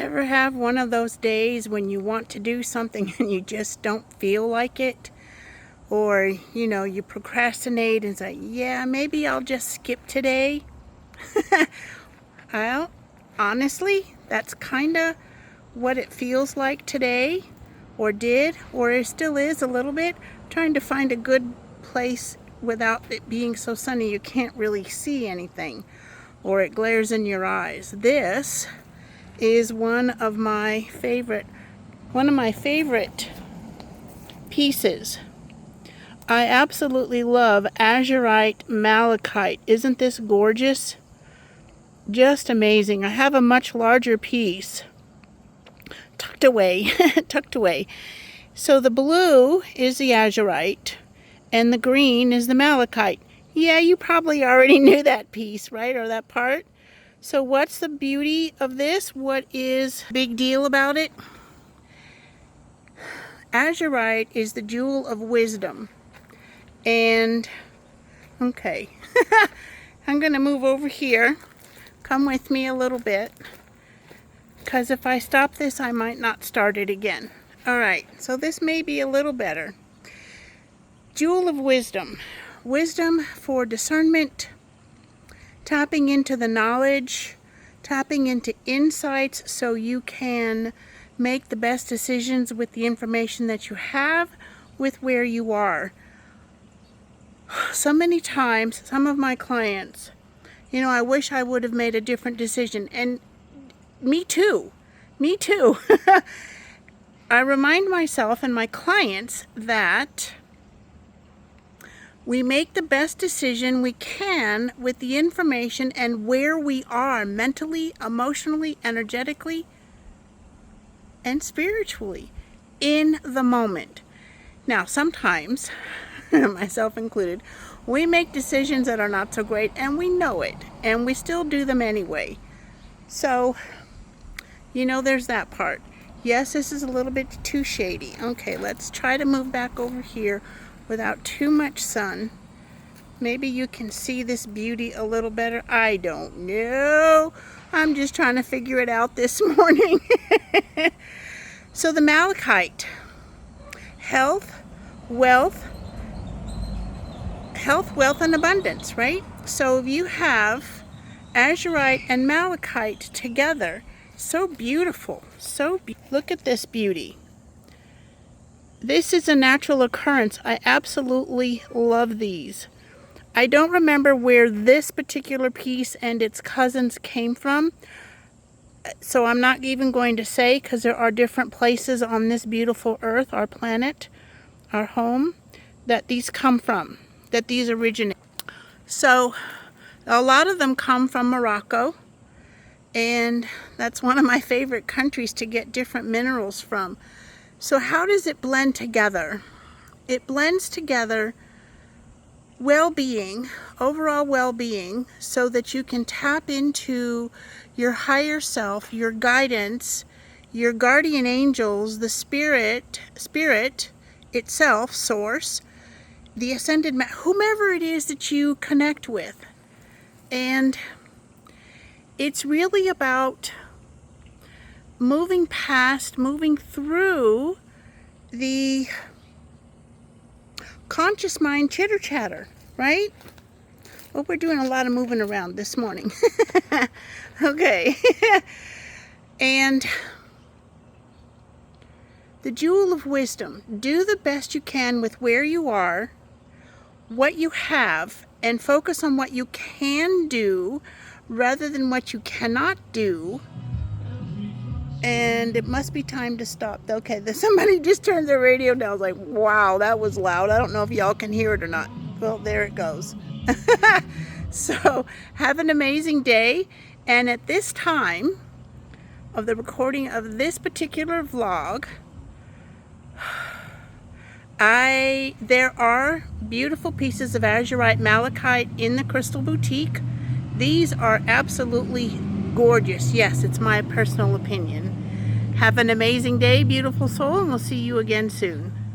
Ever have one of those days when you want to do something and you just don't feel like it? Or, you procrastinate and say, yeah, maybe I'll just skip today. Well, honestly, that's kind of what it feels like today, or did, or it still is a little bit. Trying to find a good place without it being so sunny you can't really see anything, or it glares in your eyes. This is one of my favorite pieces. I absolutely love Azurite Malachite. Isn't this gorgeous? Just amazing. I have a much larger piece tucked away. So the blue is the Azurite and the green is the Malachite. Yeah, you probably already knew that piece, right? Or that part. So what's the beauty of this? What is the big deal about it? Azurite is the jewel of wisdom. And, okay, I'm going to move over here. Come with me a little bit, because if I stop this, I might not start it again. All right, so this may be a little better. Jewel of wisdom. Wisdom for discernment, tapping into the knowledge, tapping into insights so you can make the best decisions with the information that you have, with where you are. So many times, some of my clients, I wish I would have made a different decision. And me too. I remind myself and my clients that we make the best decision we can with the information and where we are mentally, emotionally, energetically, and spiritually in the moment. Now, sometimes, myself included, we make decisions that are not so great and we know it, and we still do them anyway. So, there's that part. Yes, this is a little bit too shady. Okay, let's try to move back over here without too much sun. Maybe you can see this beauty a little better. I don't know. I'm just trying to figure it out this morning. So the Malachite, health, wealth, and abundance, right? So if you have Azurite and Malachite together, so beautiful. Look at this beauty. This is a natural occurrence. I absolutely love these. I don't remember where this particular piece and its cousins came from, so I'm not even going to say, because there are different places on this beautiful earth, our planet, our home, that these come from, that these originate. So a lot of them come from Morocco, and that's one of my favorite countries to get different minerals from. So how does it blend together? It blends together well-being, overall well-being, so that you can tap into your higher self, your guidance, your guardian angels, the spirit itself, source, the ascended, whomever it is that you connect with. And it's really about moving through the conscious mind chitter chatter, right? Well, we're doing a lot of moving around this morning. Okay. And the jewel of wisdom. Do the best you can with where you are, what you have, and focus on what you can do rather than what you cannot do. And it must be time to stop. Okay, somebody just turned their radio down. I was like, wow, that was loud. I don't know if y'all can hear it or not. Well, there it goes. So, have an amazing day. And at this time of the recording of this particular vlog, there are beautiful pieces of Azurite Malachite in the Crystal Boutique. These are absolutely gorgeous. Yes, it's my personal opinion. Have an amazing day, beautiful soul, and we'll see you again soon.